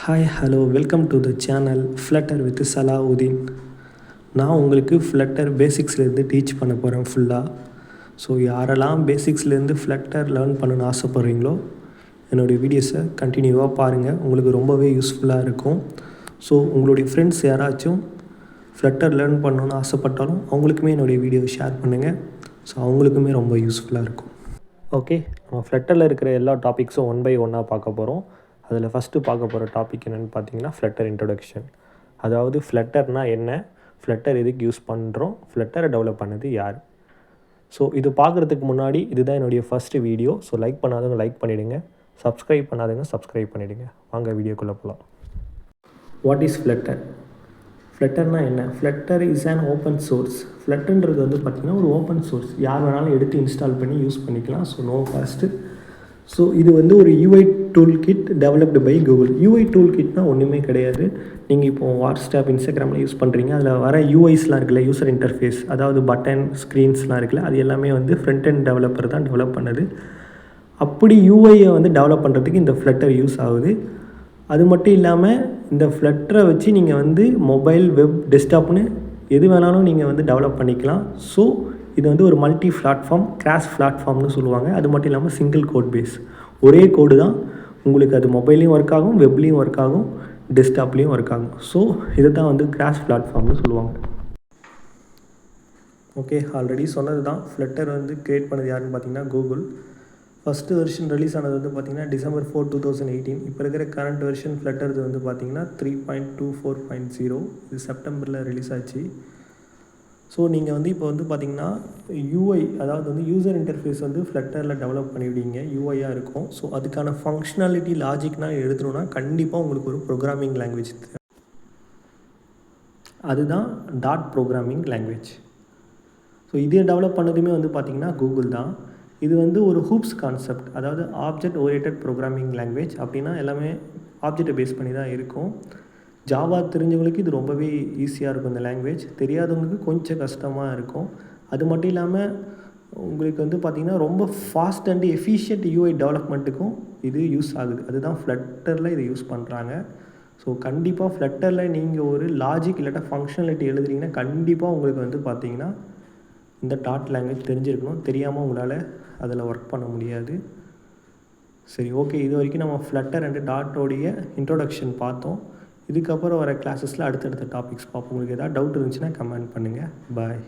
Hi hello welcome to the channel flutter with Salahuddin. நான் உங்களுக்கு flutter பேசிக்ஸ்லேருந்து teach பண்ண போகிறேன் ஃபுல்லாக. ஸோ யாரெல்லாம் பேசிக்ஸ்லேருந்து ஃப்ளட்டர் லேர்ன் பண்ணணும்னு ஆசைப்பட்றீங்களோ என்னுடைய வீடியோஸை கண்டினியூவாக பாருங்கள், உங்களுக்கு ரொம்பவே யூஸ்ஃபுல்லாக இருக்கும். ஸோ உங்களுடைய ஃப்ரெண்ட்ஸ் யாராச்சும் ஃப்ளட்டர் லேர்ன் பண்ணணுன்னு ஆசைப்பட்டாலும் அவங்களுக்குமே என்னுடைய வீடியோவை ஷேர் பண்ணுங்கள். ஸோ அவங்களுக்குமே ரொம்ப யூஸ்ஃபுல்லாக இருக்கும். ஓகே, நம்ம ஃப்ளட்டரில் இருக்கிற எல்லா டாபிக்ஸும் ஒன் பை ஒன்னாக பார்க்க போகிறோம். அதில் ஃபஸ்ட்டு பார்க்க போகிற டாபிக் என்னென்னு பார்த்தீங்கன்னா ஃப்ளட்டர் இன்ட்ரொடக்ஷன். அதாவது ஃப்ளட்டர்னால் என்ன, ஃப்ளட்டர் எதுக்கு யூஸ் பண்ணுறோம், ஃப்ளட்டரை டெவலப் பண்ணது யார். ஸோ இது பார்க்குறதுக்கு முன்னாடி இதுதான் என்னுடைய ஃபஸ்ட்டு வீடியோ. ஸோ லைக் பண்ணாதவங்க லைக் பண்ணிவிடுங்க, சப்ஸ்கிரைப் பண்ணாதவங்க சப்ஸ்கிரைப் பண்ணிவிடுங்க. வாங்க வீடியோக்குள்ளே போகலாம். What is Flutter? ஃப்ளட்டர்னால் என்ன? Flutter is an open source. ஃப்ளட்டர்ன்றது வந்து பார்த்திங்கன்னா ஒரு ஓப்பன் சோர்ஸ், யார் வேணாலும் எடுத்து இன்ஸ்டால் பண்ணி யூஸ் பண்ணிக்கலாம். So no cost. ஸோ இது வந்து ஒரு UI toolkit developed by Google. UI tool கிட்னால் ஒன்றுமே கிடையாது. நீங்கள் இப்போது வாட்ஸ்அப், இன்ஸ்டாகிராமில் யூஸ் பண்ணுறீங்க, அதில் வர யூஐஸ்லாம் இருக்குல்ல, யூசர் இன்டர்ஃபேஸ், அதாவது பட்டன் ஸ்க்ரீன்ஸ்லாம் இருக்குல்ல, அது எல்லாமே வந்து ஃப்ரண்ட் அண்ட் டெவலப்பர் தான் டெவலப் பண்ணது. அப்படி யூஐயை வந்து டெவலப் பண்ணுறதுக்கு இந்த ஃப்ளட்டர் யூஸ் ஆகுது. அது மட்டும் இல்லாமல் இந்த ஃப்ளட்டரை வச்சு நீங்கள் வந்து மொபைல், வெப், டெஸ்க்டாப்னு எது வேணாலும் நீங்கள் வந்து டெவலப் பண்ணிக்கலாம். ஸோ இது வந்து ஒரு மல்டி பிளாட்ஃபார்ம், கிராஸ் பிளாட்ஃபார்ம்னு சொல்லுவாங்க. அது மட்டும் இல்லாமல் சிங்கிள் கோட் பேஸ், ஒரே கோடு தான் உங்களுக்கு அது மொபைல்லையும் ஒர்க் ஆகும், வெப்லேயும் ஒர்க் ஆகும், டெஸ்க்டாப்லேயும் ஒர்க் ஆகும். ஸோ இதை தான் வந்து கிராஸ் பிளாட்ஃபார்ம்னு சொல்லுவாங்க. ஓகே, ஆல்ரெடி சொன்னது தான். ஃப்ளட்டர் வந்து க்ரியேட் பண்ணது யாருன்னு பார்த்தீங்கன்னா கூகுள். ஃபஸ்ட்டு வெர்ஷன் ரிலீஸ் ஆனது வந்து பார்த்திங்கன்னா December 4, 2018. இப்போ இருக்கிற கரண்ட் வெர்ஷன் ஃப்ளட்டர்து வந்து பார்த்திங்கன்னா 3.24.0. இது செப்டம்பரில் ரிலீஸ் ஆச்சு. ஸோ நீங்கள் வந்து இப்போ வந்து பார்த்திங்கன்னா யூஐ, அதாவது வந்து யூசர் இன்டர்ஃபேஸ் வந்து ஃப்ளட்டரில் டெவலப் பண்ணிவிடுவீங்க, யூஐயாக இருக்கும். ஸோ அதுக்கான ஃபங்க்ஷனாலிட்டி லாஜிக்னால் எழுதணுன்னா கண்டிப்பாக உங்களுக்கு ஒரு ப்ரோக்ராமிங் லாங்குவேஜ் தேவை. அதுதான் டாட் ப்ரோக்ராமிங் லாங்குவேஜ். ஸோ இதை டெவலப் பண்ணதுமே வந்து பார்த்திங்கன்னா கூகுள் தான். இது வந்து ஒரு ஹூப்ஸ் கான்செப்ட், அதாவது ஆப்ஜெக்ட் ஓரியன்டட் ப்ரோக்ராமிங் லாங்குவேஜ். அப்படின்னா எல்லாமே ஆப்ஜெக்டை பேஸ் பண்ணி தான் இருக்கும். ஜாவா தெரிஞ்சவங்களுக்கு இது ரொம்பவே ஈஸியாக இருக்கும். இந்த லாங்குவேஜ் தெரியாதவங்களுக்கு கொஞ்சம் கஷ்டமாக இருக்கும். அது மட்டும் இல்லாமல் உங்களுக்கு வந்து பார்த்திங்கன்னா ரொம்ப ஃபாஸ்ட் அண்ட் எஃபிஷியன்ட் யூஐ டெவலப்மெண்ட்டுக்கும் இது யூஸ் ஆகுது. அதுதான் ஃப்ளட்டரில் இதை யூஸ் பண்ணுறாங்க. ஸோ கண்டிப்பாக ஃப்ளட்டரில் நீங்கள் ஒரு லாஜிக் இல்லாட்டா ஃபங்க்ஷனாலிட்டி எழுதுறீங்கன்னா கண்டிப்பாக உங்களுக்கு வந்து பார்த்திங்கன்னா இந்த டாட் லாங்குவேஜ் தெரிஞ்சிருக்கணும். தெரியாமல் உங்களால் அதில் ஒர்க் பண்ண முடியாது. சரி, ஓகே, இது வரைக்கும் நம்ம ஃப்ளட்டர் அண்ட் டாட்டோடைய இன்ட்ரோடக்ஷன் பார்த்தோம். இதுக்கப்புறம் வர கிளாஸஸில் அடுத்தடுத்த டாபிக்ஸ் பார்ப்போம். உங்களுக்கு ஏதாவது டவுட் இருந்துச்சுன்னா கமெண்ட் பண்ணுங்கள். பாய்.